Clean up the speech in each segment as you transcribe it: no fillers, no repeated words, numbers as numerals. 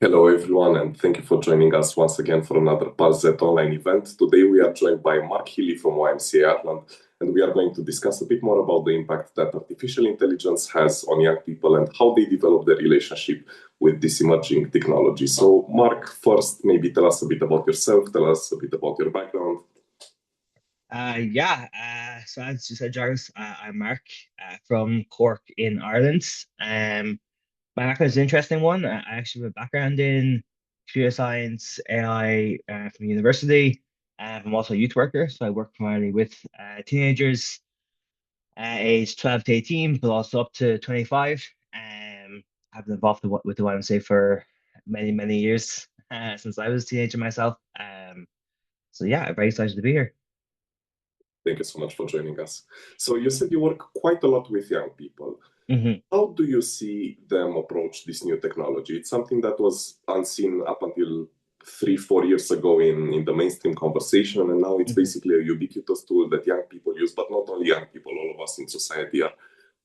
Hello, everyone, and thank you for joining us once again for another PulseZ Online event. Today, we are joined by Mark Healy from YMCA Ireland, and we are going to discuss a bit more about the impact that artificial intelligence has on young people and how they develop their relationship with this emerging technology. So, Mark, first, maybe tell us a bit about yourself, tell us a bit about your background. So as you said, Dragos, I'm Mark from Cork in Ireland. My background is an interesting one. I actually have a background in computer science, AI from university. I'm also a youth worker, so I work primarily with teenagers aged 12 to 18, but also up to 25. I've been involved with the YMCA for many, many years since I was a teenager myself. So yeah, I'm very excited to be here. Thank you so much for joining us. So, you said you work quite a lot with young people. Mhm. How do you see them approach this new technology? It's something that was unseen up until 3, 4 years ago in the mainstream conversation, and now it's Mhm. basically a ubiquitous tool that young people use, but not only young people, all of us in society are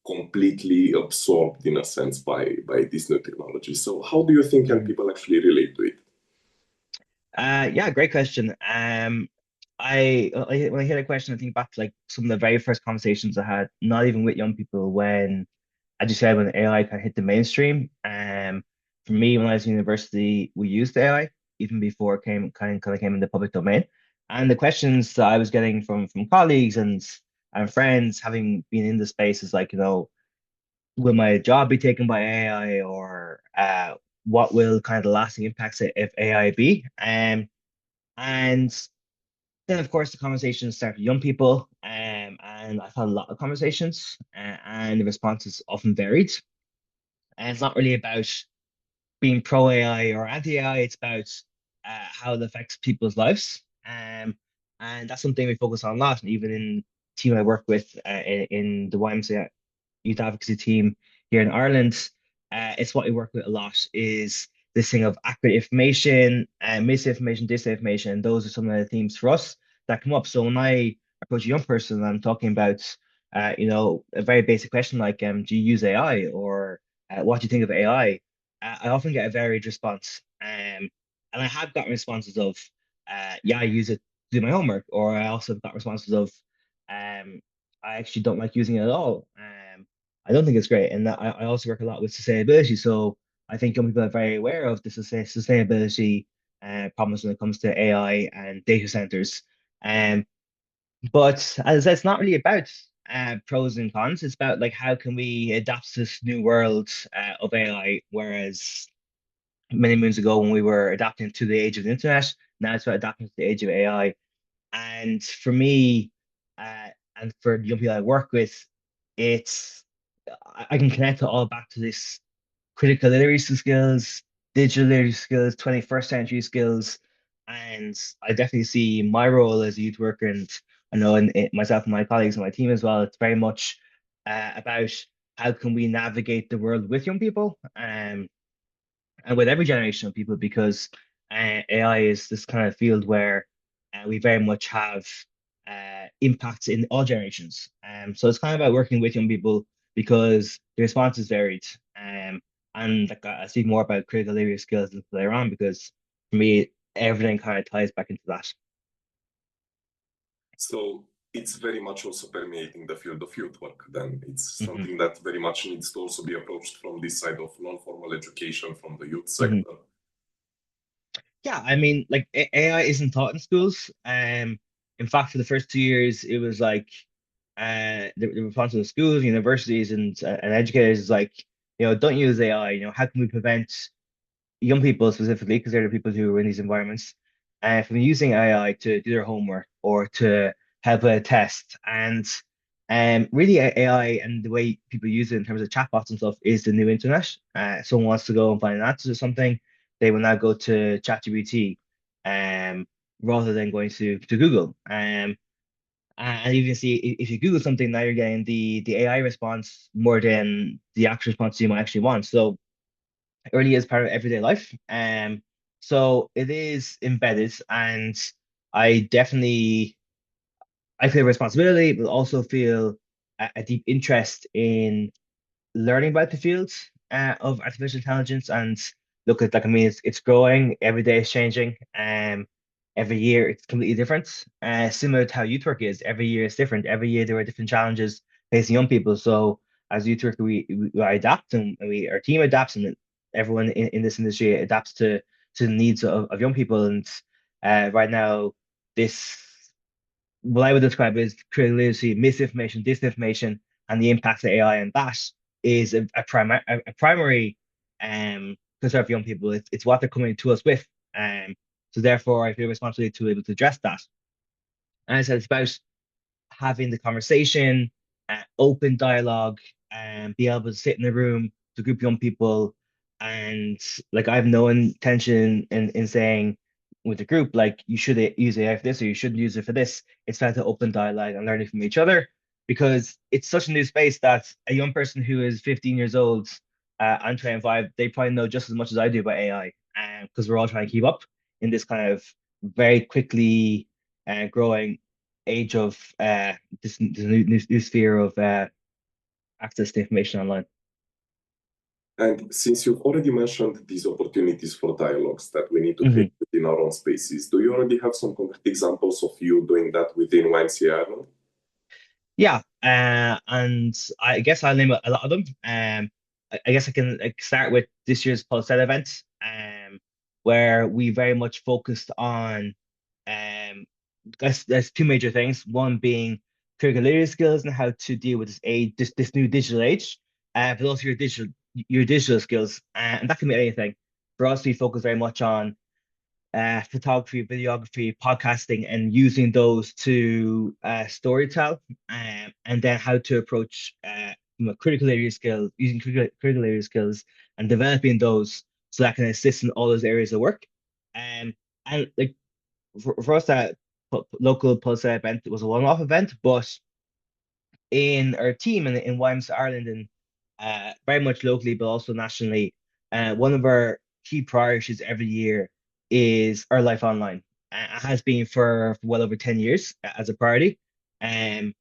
completely absorbed in a sense by this new technology. So how do you think young Mhm. people actually relate to it? Yeah, great question. When I hear the question, I think back to like some of the very first conversations I had, not even with young people, when, as you said, when AI kind of hit the mainstream. For me, when I was in university, we used AI even before it kind of came in the public domain. And the questions that I was getting from colleagues and friends, having been in the space, is like, will my job be taken by AI, or what will kind of the lasting impacts of AI be? And then, of course, the conversation started with young people, and I've had a lot of conversations, and the responses often varied. And it's not really about being pro AI or anti AI, it's about how it affects people's lives. And that's something we focus on a lot, and even in the team I work with in the YMCA youth advocacy team here in Ireland, it's what we work with a lot is this thing of accurate information and misinformation, disinformation. Those are some of the themes for us that come up. So when I approach a young person, I'm talking about, a very basic question like, do you use AI, or what do you think of AI? I often get a varied response. And I have gotten responses of, yeah, I use it to do my homework, or I also got responses of, I actually don't like using it at all. I don't think it's great. And I also work a lot with sustainability. So I think young people are very aware of the sustainability problems when it comes to AI and data centers. Um, but as I said, it's not really about pros and cons. It's about like how can we adapt to this new world of AI. Whereas many moons ago, when we were adapting to the age of the internet, now it's about adapting to the age of AI. And for me, and for the young people I work with, it's I can connect it all back to this critical literacy skills, digital literacy skills, 21st century skills. And I definitely see my role as a youth worker, and I know myself and my colleagues on my team as well, it's very much about how can we navigate the world with young people, and with every generation of people, because AI is this kind of field where we very much have impacts in all generations. So it's kind of about working with young people because the response is varied. And like, I speak more about critical area skills later on, because for me, everything kind of ties back into that. So it's very much also permeating the field of youth work. Then it's Hmm. something that very much needs to also be approached from this side of non-formal education from the youth Hmm. sector. Yeah, I mean, like AI isn't taught in schools. In fact, for the first 2 years, it was like the response of the schools, universities, and educators is like, don't use AI. How can we prevent young people specifically, because they're the people who are in these environments, from using AI to do their homework or to help a test? And really, AI and the way people use it in terms of chatbots and stuff is the new internet. Someone wants to go and find an answer to something, they will now go to ChatGPT, um, rather than going to Google. And you can see, if you Google something, now you're getting the AI response more than the actual response you might actually want. So it really is part of everyday life. So it is embedded, and I definitely I feel responsibility, but also feel a deep interest in learning about the field of artificial intelligence, and look at like I mean it's growing every day, it's changing. Every year it's completely different. Similar to how youth work is, every year is different. Every year there are different challenges facing young people. So as youth work, we adapt and we our team adapts and everyone in this industry adapts to the needs of young people. And right now, this what I would describe as critical literacy, misinformation, disinformation, and the impacts of AI and that is a primary concern for young people. It's what they're coming to us with. So therefore, I feel responsibility to be able to address that. And I said it's about having the conversation, open dialogue, and be able to sit in a room with a group of young people. And like I have no intention in saying with the group, like you should use AI for this or you shouldn't use it for this. It's about to open dialogue and learning from each other because it's such a new space that a young person who is 15 years old and 25, they probably know just as much as I do about AI. Because we're all trying to keep up in this kind of very quickly growing age of this new sphere of access to information online. And since you've already mentioned these opportunities for dialogues that we need to Mhm. create within our own spaces, do you already have some concrete examples of you doing that within YMCA Ireland? Yeah, and I guess I'll name a lot of them. I guess I can like, start with this year's PulseZ event, where we very much focused on, guess there's two major things. One being critical literacy skills and how to deal with this new digital age, but also your digital skills, and that can be anything. For us, we focus very much on photography, videography, podcasting, and using those to storytell, and then how to approach critical area skills, using critical area skills, and developing those so that can assist in all those areas of work. And like for us, that local Pulse event was a one-off event, but in our team in YMCA Ireland and very much locally, but also nationally, one of our key priorities every year is our life online. It has been for well over 10 years as a priority. And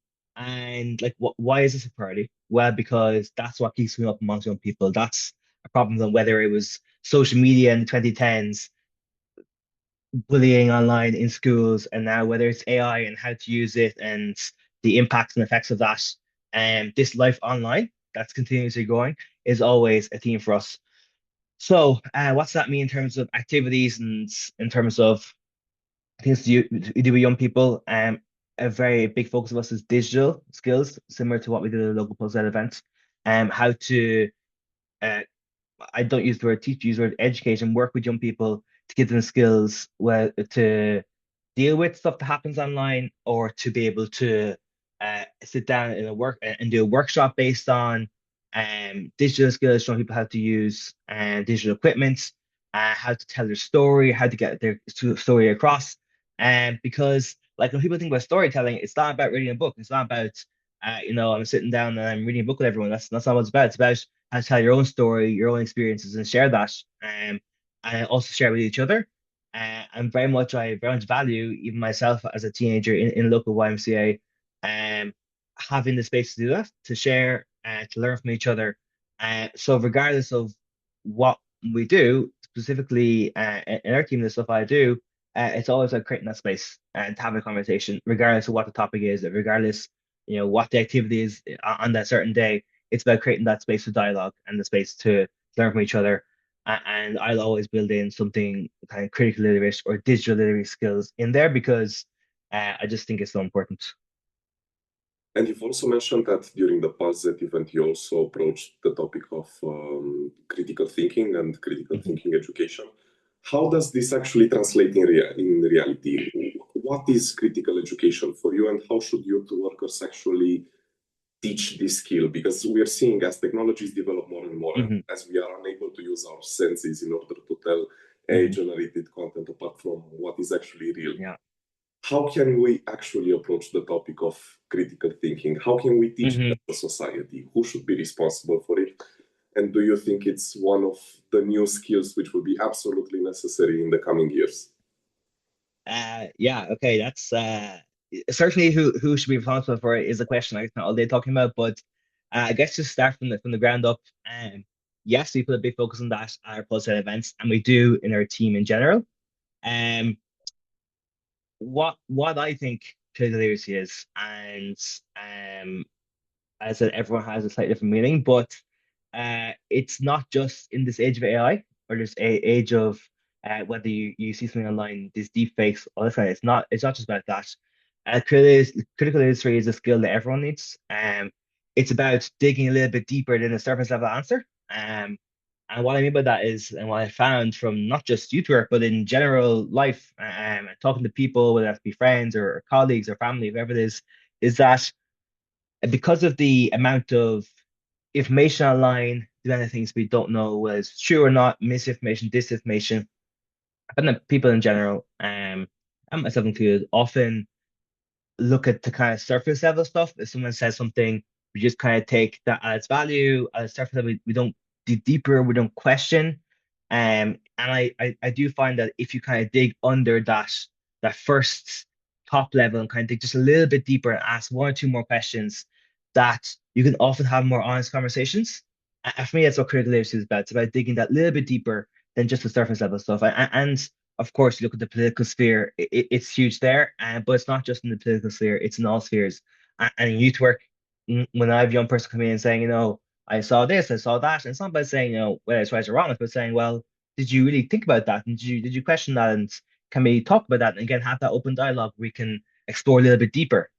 like, why is this a priority? Well, because that's what keeps me up amongst young people. That's a problem, on whether it was social media in the 2010s, bullying online in schools, and now whether it's AI and how to use it and the impacts and effects of that. And this life online that's continuously growing is always a theme for us. So, what's that mean in terms of activities and in terms of things you do with young people? A very big focus of us is digital skills, similar to what we did at the local PulseZ event. How to uh, I don't use the word teach, use the word educate and work with young people to give them skills well to deal with stuff that happens online or to be able to sit down in a work and do a workshop based on digital skills, showing people how to use digital equipment, how to tell their story, how to get their story across. And because like when people think about storytelling, it's not about reading a book. It's not about I'm sitting down and I'm reading a book with everyone. That's not what it's about. It's about how to tell your own story, your own experiences, and share that. And also share with each other. And I very much value even myself as a teenager in local YMCA, having the space to do that, to share, to learn from each other. So regardless of what we do, specifically in our team, the stuff I do, it's always like creating that space and having a conversation, regardless of what the topic is, regardless, what the activity is on that certain day. It's about creating that space for dialogue and the space to learn from each other. And I'll always build in something kind of critical literate or digital literary skills in there because I just think it's so important. And you've also mentioned that during the PulseZ event, you also approached the topic of critical thinking and critical Mhm. thinking education. How does this actually translate in reality? What is critical education for you, and how should youth workers actually teach this skill? Because we are seeing as technologies develop more and more, and Mhm. as we are unable to use our senses in order to tell Mhm. AI-generated content apart from what is actually real, Yeah. how can we actually approach the topic of critical thinking? How can we teach it Mhm. as a society? Who should be responsible for it? And do you think it's one of the new skills which will be absolutely necessary in the coming years? Yeah, okay, that's certainly who should be responsible for it is a question I spent all day talking about, but I guess just start from the ground up. yes, we put a big focus on that at our PulseZ events, and we do in our team in general. Um, what I think critical literacy is, and um, as I said, everyone has a slightly different meaning, but it's not just in this age of AI or this age of whether you see something online, these deep fakes, all this kind of, it's not just about that. Critical literacy is a skill that everyone needs. It's about digging a little bit deeper than a surface level answer. And what I mean by that is, and what I found from not just youth work, but in general life, talking to people, whether that be friends or colleagues or family, whoever it is that because of the amount of information online, the many things we don't know whether it's true or not, misinformation, disinformation, I find that people in general, and myself included, often look at the kind of surface level stuff. If someone says something, we just kind of take that as value, as surface level. We don't dig deeper, we don't question. And I do find that if you kind of dig under that first top level and kind of dig just a little bit deeper and ask one or two more questions, that you can often have more honest conversations. And for me, that's what critical literacy is about. It's about digging that little bit deeper than just the surface level stuff. And of course, you look at the political sphere, it's huge there, but it's not just in the political sphere, it's in all spheres. And in youth work, when I have a young person come in and saying, I saw this, I saw that, and it's not about saying, whether it's right or wrong, it's about saying, well, did you really think about that? And did you question that? And can we talk about that? And again, have that open dialogue. We can explore a little bit deeper.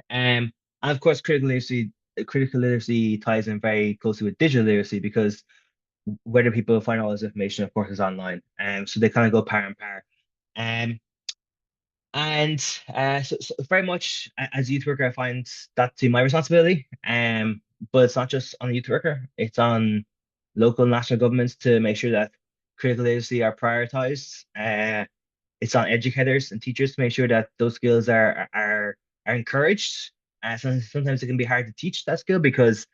And of course, critical literacy ties in very closely with digital literacy because where do people find all this information? Of course, is online. So they kind of go par and par. Um, and very much as a youth worker, I find that to be my responsibility. But it's not just on the youth worker; it's on local and national governments to make sure that critical literacy are prioritized. It's on educators and teachers to make sure that those skills are encouraged. Sometimes it can be hard to teach that skill because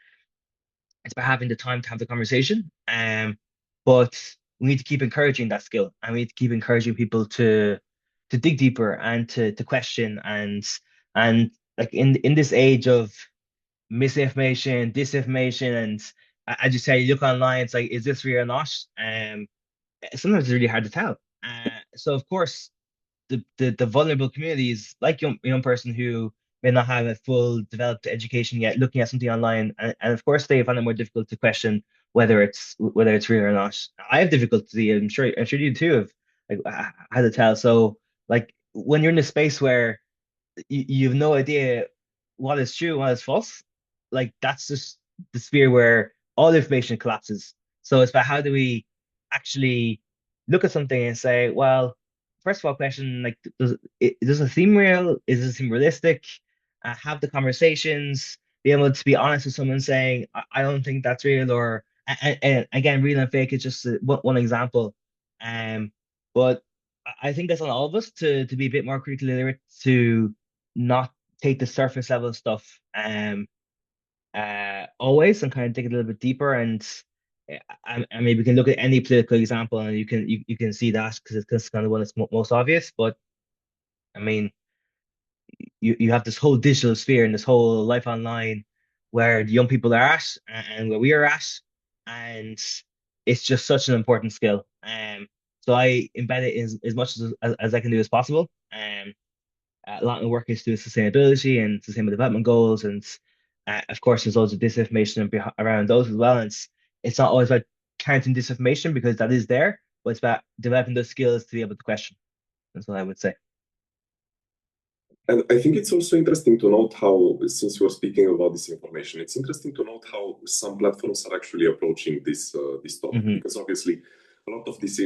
it's about having the time to have the conversation. But we need to keep encouraging that skill, and we need to keep encouraging people to dig deeper and to question and like in this age of misinformation, disinformation, and as you say, you look online, it's like, is this real or not? Sometimes it's really hard to tell. So of course, the vulnerable communities, like young person who may not have a full developed education yet, looking at something online, and of course they find it more difficult to question whether it's real or not. I have difficulty. I'm sure you too have like how to tell. So like when you're in a space where you have no idea what is true, what is false, like that's just the sphere where all information collapses. So it's about how do we actually look at something and say, well, first of all, question like, does it seem real? Is it seem realistic? Have the conversations, be able to be honest with someone saying, I don't think that's real, or and again, real and fake is just one example. But I think that's on all of us to be a bit more critically literate, to not take the surface level stuff always, and kind of dig a little bit deeper. And maybe we can look at any political example and you can see that because it's kind of one that's most obvious. But I mean, you have this whole digital sphere and this whole life online where the young people are at and where we are at, and it's just such an important skill. So I embed it as much as I can do as possible. A lot of the work is to do with sustainability and sustainable development goals, and of course, there's loads of disinformation around those as well. And it's not always about counting disinformation because that is there, but it's about developing those skills to be able to question. That's what I would say. And I think it's also interesting to note how, since we're speaking about this information, it's interesting to note how some platforms are actually approaching this topic, Hmm. because obviously a lot of this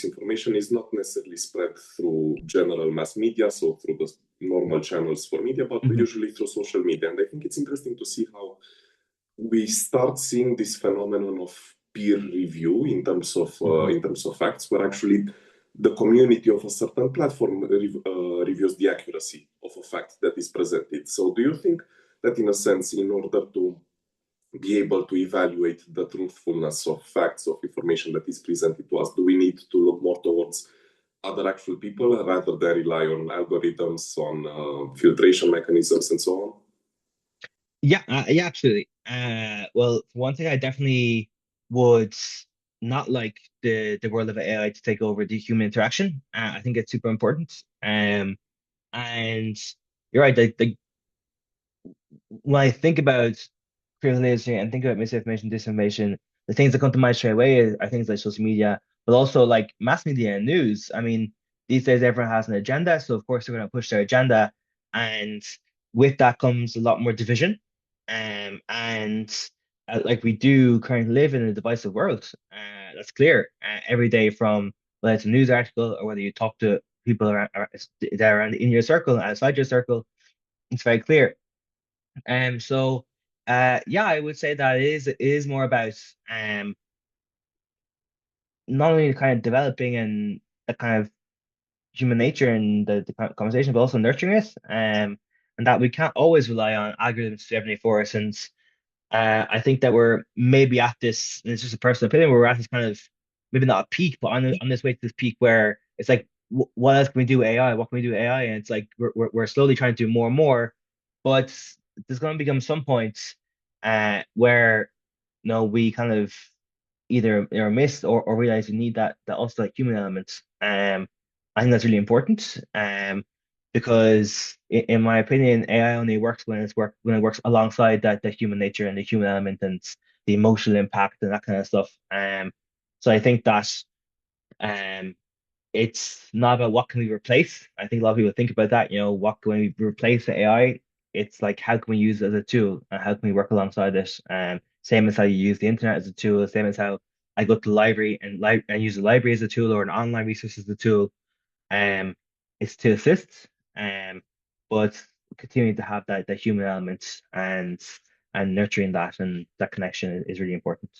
information is not necessarily spread through general mass media, so through the normal channels for media, but Hmm. usually through social media. And I think it's interesting to see how we start seeing this phenomenon of peer review Hmm. in terms of facts, where actually the community of a certain platform reviews the accuracy of a fact that is presented. So, do you think that, in a sense, in order to be able to evaluate the truthfulness of facts, of information that is presented to us, do we need to look more towards other actual people rather than rely on algorithms, on filtration mechanisms, and so on? Yeah, yeah, absolutely. Well, for one thing, I definitely would not like the world of AI to take over the human interaction. I think it's super important. And you're right. When I think about privilege and think about misinformation, disinformation, the things that come to mind straight away are things like social media, but also like mass media and news. I mean, these days everyone has an agenda, so of course they're going to push their agenda, and with that comes a lot more division. And like we do currently live in a divisive world. That's clear. Every day, from whether it's a news article or whether you talk to people that are in your circle and outside your circle, it's very clear. So yeah, I would say that it is more about not only kind of developing and the kind of human nature and the kind of conversation, but also nurturing it. And that we can't always rely on algorithms to everything for us. And I think that we're maybe at this, and it's just a personal opinion, we're at this kind of maybe not a peak, but on this way to this peak where it's like, what else can we do with AI? What can we do with AI? And it's like we're slowly trying to do more and more, but there's going to become some point where we kind of either miss or realize we need that also like human element. I think that's really important. Because in my opinion, AI only works when it works alongside that human nature and the human element and the emotional impact and that kind of stuff. So I think that um, it's not about what can we replace. I think a lot of people think about that. What can we replace the AI? It's like how can we use it as a tool and how can we work alongside it? Same as how you use the internet as a tool. Same as how I go to the library and use the library as a tool or an online resource as a tool. Um, it's to assist, but continuing to have that human element and nurturing that and that connection is really important.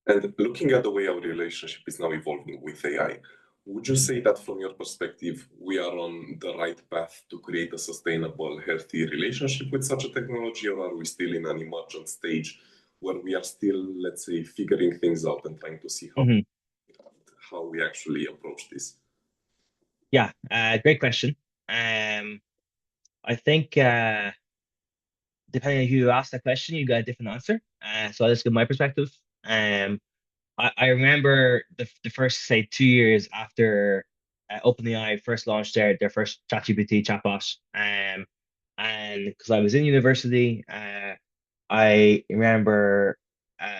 And looking at the way our relationship is now evolving with AI, would you say that from your perspective, we are on the right path to create a sustainable, healthy relationship with such a technology, or are we still in an emergent stage where we are still, let's say, figuring things out and trying to see Hmm. how we actually approach this? Yeah, great question. Um, I think depending on who you ask that question, you got a different answer. So I'll just give my perspective. Um, I remember the first say 2 years after OpenAI first launched their first ChatGPT chatbot. And because I was in university, I remember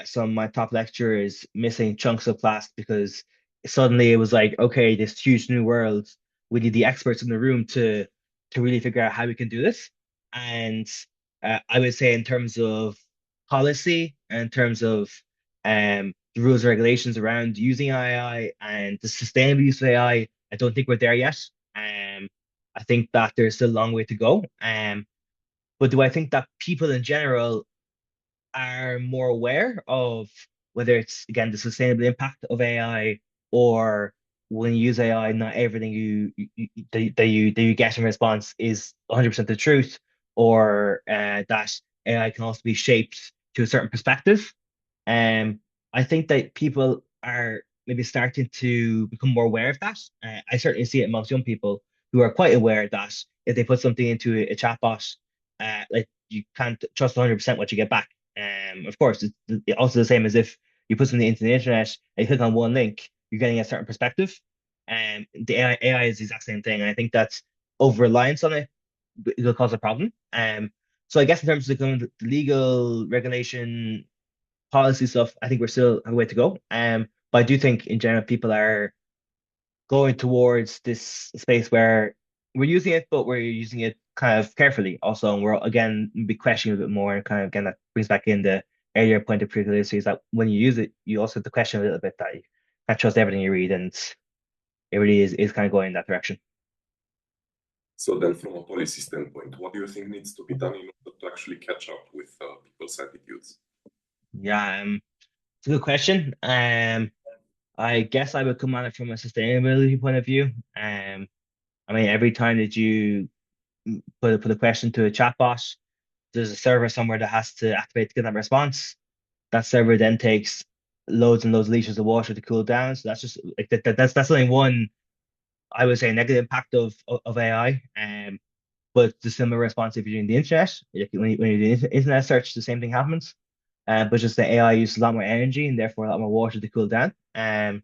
some of my top lecturers missing chunks of class because suddenly it was like, okay, this huge new world. We need the experts in the room to really figure out how we can do this. And I would say in terms of policy, and in terms of the rules and regulations around using AI and the sustainable use of AI, I don't think we're there yet. I think that there's still a long way to go. But do I think that people in general are more aware of whether it's again the sustainable impact of AI, or when you use AI, not everything that you get in response is 100% the truth, or that AI can also be shaped to a certain perspective. Um, I think that people are maybe starting to become more aware of that. I certainly see it amongst young people who are quite aware that if they put something into a chatbot, like you can't trust 100% what you get back. Of course, it's also the same as if you put something into the internet and you click on one link, you're getting a certain perspective. And the AI is the exact same thing. And I think that's over reliance on it will cause a problem. So I guess in terms of the legal regulation policy stuff, I think we're still have a way to go. But I do think in general people are going towards this space where we're using it, but we're using it kind of carefully also. And we're again be questioning a bit more and kind of again that brings back in the earlier point of privilege is that when you use it, you also have to question a little bit that you can't trust everything you read, and it really is kind of going in that direction. So then, from a policy standpoint, what do you think needs to be done in order to actually catch up with people's attitudes? Yeah, it's a good question. I guess I would come at it from a sustainability point of view. I mean, every time that you put a question to a chatbot, there's a server somewhere that has to activate to get that response. That server then takes loads and loads of liters of water to cool down. So that's just like that's only one, I would say, negative impact of AI. But the similar response if you're doing the internet, like when you're doing internet search, the same thing happens. but just the AI uses a lot more energy and therefore a lot more water to cool down. And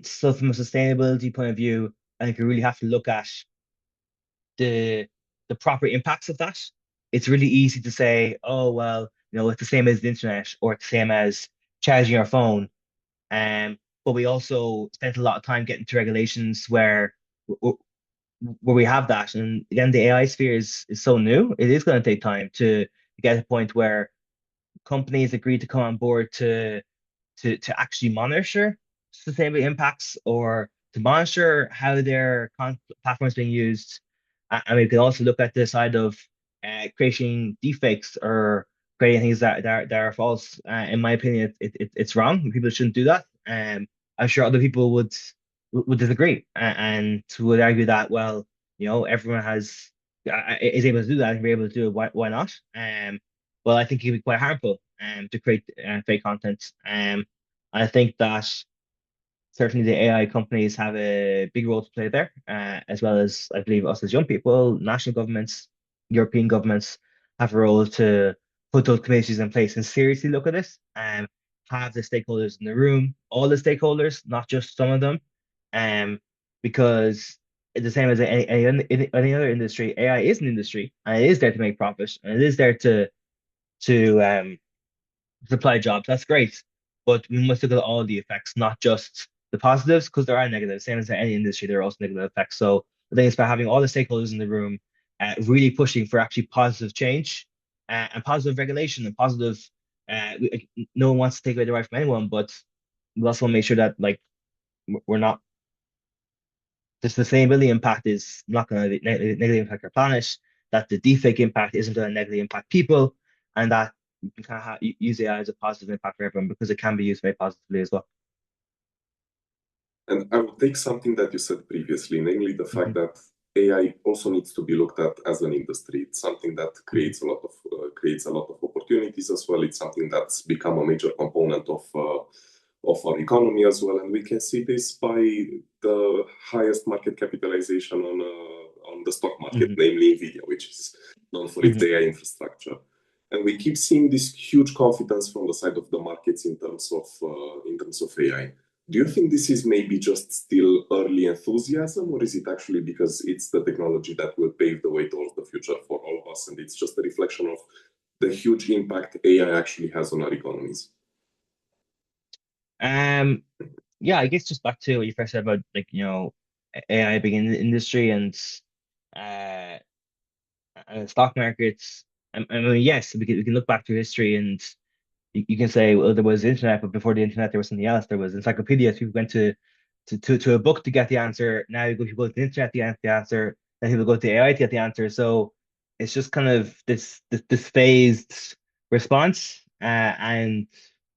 so from a sustainability point of view, I think you really have to look at the the proper impacts of that. It's really easy to say, oh well, it's the same as the internet or it's the same as charging your phone. But we also spent a lot of time getting to regulations where we have that. And again, the AI sphere is so new. It is going to take time to get to a point where companies agree to come on board to actually monitor sustainable impacts or to monitor how their platform is being used. And we can also look at the side of creating deepfakes or creating things that are false. In my opinion, it's wrong. People shouldn't do that. I'm sure other people would disagree and would argue that, well, everyone is able to do that and be able to do it. Why not? Well, I think it can be quite harmful to create fake content. I think that certainly the AI companies have a big role to play there, as well as I believe us as young people, national governments, European governments have a role to put those committees in place and seriously look at this and have the stakeholders in the room, all the stakeholders, not just some of them, because it's the same as any other industry. AI is an industry and it is there to make profit and it is there to supply jobs. That's great. But we must look at all the effects, not just the positives, because there are negatives. Same as in any industry, there are also negative effects. So I think it's about having all the stakeholders in the room, really pushing for actually positive change and positive regulation and positive. No one wants to take away the right from anyone, but we also want to make sure that like we're not the sustainability impact is not going to negatively impact our planet, that the deepfake impact isn't going to negatively impact people, and that you can kind of use AI as a positive impact for everyone because it can be used very positively as well. And I would take something that you said previously, namely the fact Hmm. that AI also needs to be looked at as an industry. It's something that Hmm. creates a lot of opportunities as well. It's something that's become a major component of our economy as well, and we can see this by the highest market capitalization on the stock market, Hmm. namely Nvidia, which is known for its Hmm. AI infrastructure. And we keep seeing this huge confidence from the side of the markets in terms of AI. Do you think this is maybe just still early enthusiasm, or is it actually because it's the technology that will pave the way towards the future for all of us, and it's just a reflection of the huge impact AI actually has on our economies? Um, yeah, I guess just back to what you first said about like, AI being in the industry uh and stock markets. I mean, yes, we can look back through history and you can say, well, there was the internet, but before the internet, there was something else. There was encyclopedias. People went to a book to get the answer. Now you go to the internet to get the answer. Then people go to AI to get the answer. So it's just kind of this phased response. And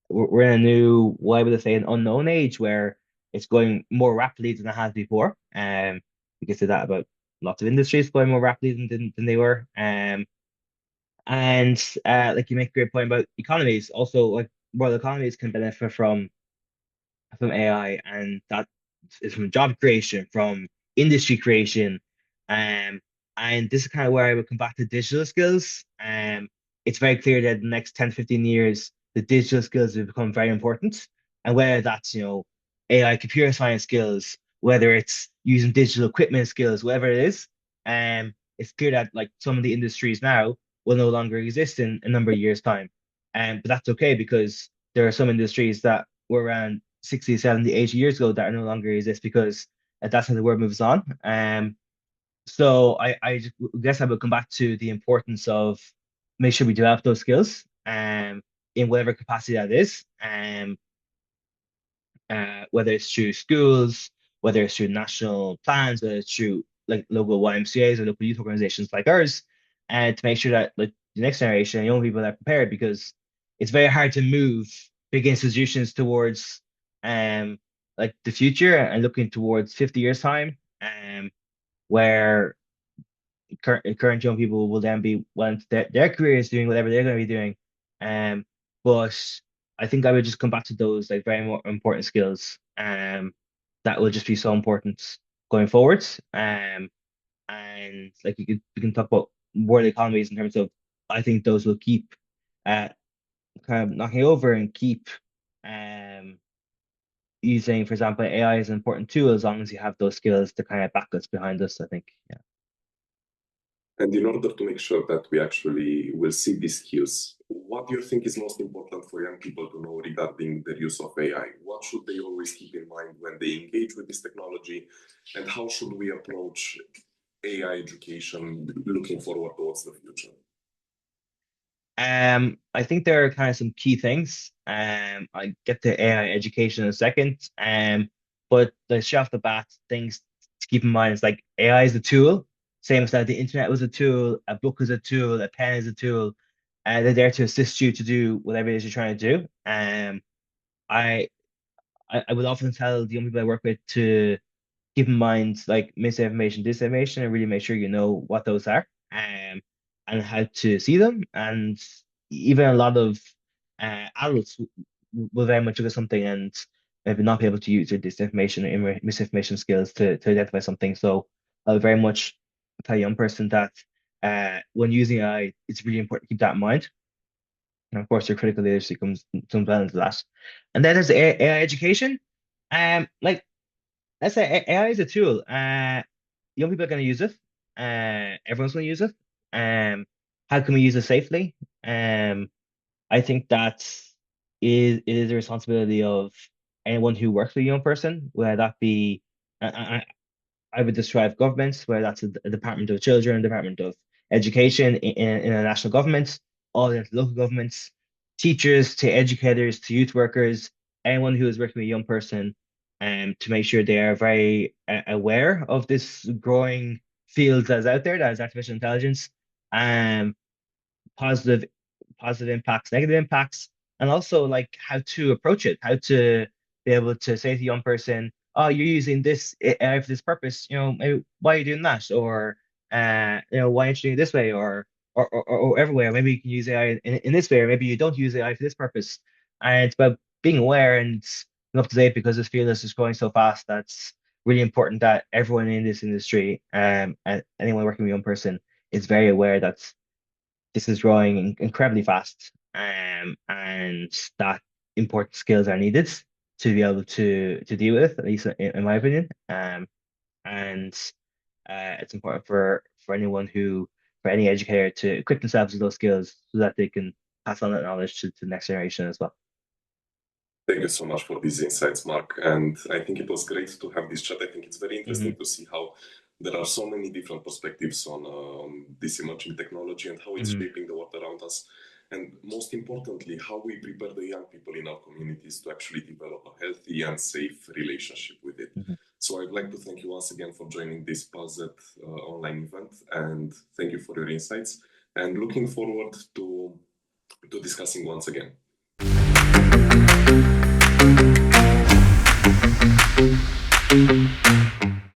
we're in a new, what I would say, an unknown age where it's going more rapidly than it has before. You can say that about lots of industries going more rapidly than they were. And like you make a great point about economies. Also, like world economies can benefit from AI, and that is from job creation, from industry creation. And this is kind of where I would come back to digital skills. It's very clear that the next 10, 15 years, the digital skills will become very important. And whether that's, AI computer science skills, whether it's using digital equipment skills, whatever it is, it's clear that like some of the industries now will no longer exist in a number of years' time. But that's okay because there are some industries that were around 60, 70, 80 years ago that are no longer exist because that's how the world moves on. So I guess I would come back to the importance of make sure we develop those skills in whatever capacity that is. Whether it's through schools, whether it's through national plans, whether it's through like local YMCAs or local youth organizations like ours, and to make sure that like the next generation and young people are prepared because it's very hard to move big institutions towards um like the future and looking towards 50 years time where current young people will then be well into their careers doing whatever they're going to be doing. But I think I would just come back to those like very more important skills that will just be so important going forward. And like we can talk about world economies in terms of I think those will keep uh kind of knocking over and keep um using, for example, AI is an important tool as long as you have those skills to kind of back us behind us, I think. Yeah. And in order to make sure that we actually will see these skills, what do you think is most important for young people to know regarding the use of AI? What should they always keep in mind when they engage with this technology? And how should we approach AI education looking forward towards the future? I think there are kind of some key things. I get to AI education in a second. But the straight off the bat, things to keep in mind is like AI is a tool, same as that the internet was a tool, a book is a tool, a pen is a tool, and they're there to assist you to do whatever it is you're trying to do. I I would often tell the young people I work with to keep in mind like misinformation, disinformation, and really make sure you know what those are, and how to see them. And even a lot of adults will very much look at something and maybe not be able to use their disinformation and misinformation skills to identify something. So I would very much tell a young person that when using AI, it's really important to keep that in mind. And of course, your critical literacy comes well into that. And then there's AI education. Like let's say AI is a tool. Young people are going to use it. Everyone's going to use it. How can we use it safely? I think that it is the responsibility of anyone who works with a young person, whether that be, I would describe governments, whether that's a Department of Children, Department of Education in a national government, all the local governments, teachers to educators to youth workers, anyone who is working with a young person, to make sure they are very aware of this growing field that's out there, that is artificial intelligence, um, positive positive impacts, negative impacts, and also like how to approach it, how to be able to say to the young person, "Oh, you're using this AI for this purpose. Maybe why are you doing that?" Or, why aren't you doing it this way? Or everywhere. Maybe you can use AI in this way, or maybe you don't use AI for this purpose. And it's about being aware and being up to date because this field is just growing so fast. That's really important that everyone in this industry, and anyone working with a young person, is very aware that this is growing incredibly fast, and that important skills are needed to be able to deal with, at least in my opinion. And it's important for anyone for any educator to equip themselves with those skills so that they can pass on that knowledge to the next generation as well. Thank you so much for these insights, Mark. And I think it was great to have this chat. I think it's very interesting to see how there are so many different perspectives on this emerging technology and how it's Hmm. shaping the world around us. And most importantly, how we prepare the young people in our communities to actually develop a healthy and safe relationship with it. Hmm. So I'd like to thank you once again for joining this PulseZ online event, and thank you for your insights. And looking forward to discussing once again.